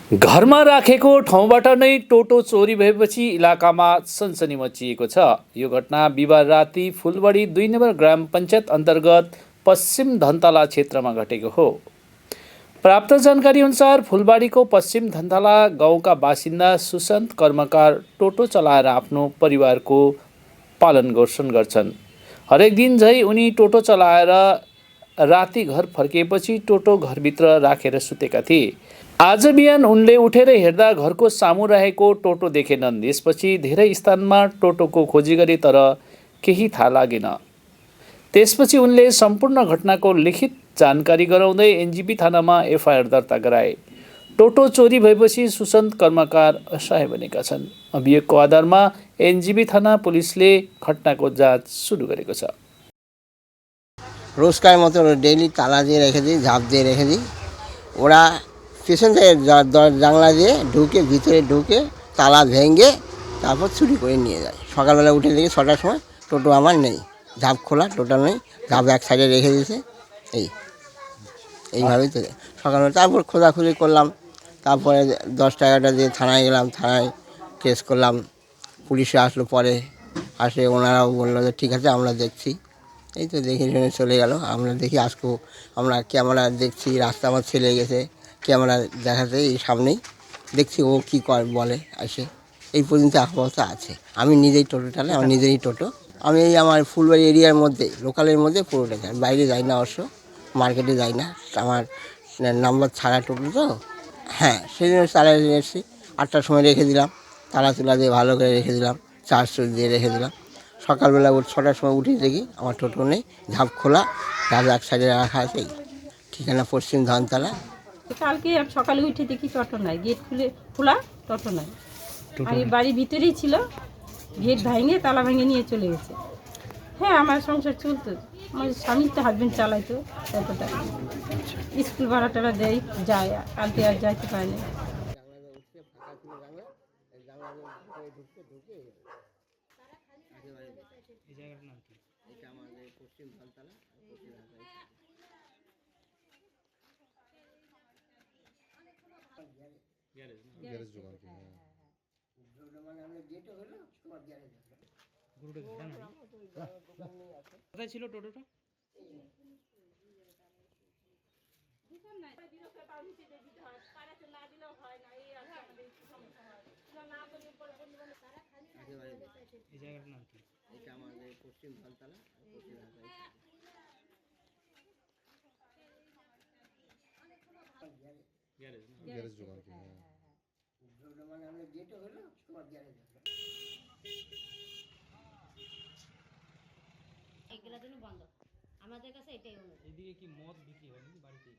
घरमा राखेको ठाउँबाट नै टोटो चोरी भएपछि इलाकामा सनसनी मचिएको छ। यो घटना बिहिबार राति फुलबडी 2 नम्बर ग्राम पञ्चायत अन्तर्गत पश्चिम धनतला क्षेत्रमा घटेको हो। प्राप्त जानकारी अनुसार फुलबाडीको पश्चिम धनतला गाउँका बासिन्दा सुशान्त कर्मकार टोटो चलाएर आफ्नो परिवारको पालन पोषण गर्छन्। हरेक दिन झै उनी टोटो चलाएर राति घर फर्किएपछि टोटो घरभित्र राखेर सुतेका थिए। आज बिहान उनले उठेर हेर्दा घरको सामु रहेको टोटो देखेनन्। यसपछि धेरै स्थानमा टोटोको खोजी गरे तर केही थाहा लागेन। त्यसपछि उनले सम्पूर्ण घटनाको लिखित जानकारी गराउँदै एनजेपी थानामा एफआईआर दर्ता गराए। टोटो चोरी भएपछि सुशान्त कर्मकार असहाय बनेका छन्। अभियोगको आधारमा एनजेपी थाना पुलिसले घटनाको जाँच सुरु गरेको छ। रोजकाর মতো ডেইলি তালা দিয়ে রেখে দিই, ঝাঁপ দিয়ে রেখে দিই। ওরা পেছন থেকে জানলা দিয়ে ঢুকে ভিতরে ঢুকে তালা ভেঙে তারপর চুরি করে নিয়ে যায়। সকালবেলা উঠে দেখি 6টার সময় টোটো আমার নেই, ঝাঁপ খোলা, টোটো নেই, ঝাঁপ এক সাইডে রেখে দিয়েছে। এইভাবেই তো সকালবেলা তারপর খোঁজাখুঁজি করলাম। তারপরে 10টা-11টা দিয়ে থানায় গেলাম, থানায় কেস করলাম। পুলিশে আসলো, পরে আসে ওনারাও বললো যে ঠিক আছে আমরা দেখছি। এই তো দেখে শুনে চলে গেল। আমরা দেখি আজকেও আমরা ক্যামেরা দেখছি, রাস্তা আমার ছেলে গেছে ক্যামেরা দেখাতে, এই সামনেই দেখছি ও কী বলে আসে। এই পর্যন্ত আপাতত আছে। আমি নিজেই টোটো চালাই, আমার নিজেরই টোটো। আমি এই আমার ফুলবাড়ি এরিয়ার মধ্যে, লোকালের মধ্যে পুরোটা চাই, বাইরে যাই না, অবশ্য মার্কেটে যাই না। আমার নাম্বার ছাড়া টোটো তো, হ্যাঁ সেই জন্য চালাই এসেছি। 8টার সময় রেখে দিলাম, তালা তুলা দিয়ে ভালো করে রেখে দিলাম, চার্জ দিয়ে রেখে দিলাম। সকালবেলা 6টার সময় উঠে দেখি আমার টোটো নেই, ঝাঁপ খোলা, ঝাঁপ এক সাইডে রাখা আছে। ঠিকানা পশ্চিম ধনতলা। কালকে সকালে উঠে দেখি টোটো নাই, গেট খোলা, টোটো নাই। আমি বাড়ির ভিতরেই ছিল, গেট ভেঙে তালা ভেঙে নিয়ে চলে গেছে। হ্যাঁ, আমার সংসার চলতো, আমার স্বামীর তো হাজবেন্ড চালাইতো টোটোটা। স্কুল ভাড়া টাড়া দেয়, যায়, কালকে আর যাইতে পারে না। কোথায় ছিল টোটোটা? এই জায়গাটার নাম কি? এটা আমাদের পশ্চিম ধনতলা। গ্যারেজ দোকান কি? মানে আমরা যেটা হলো তোমার গ্যারেজ। এগুলোর জন্য বন্ধ। আমাদের কাছে এটাই অনুরোধ। এদিকে কি মদ বিক্রি হয় নাকি বাড়িতে?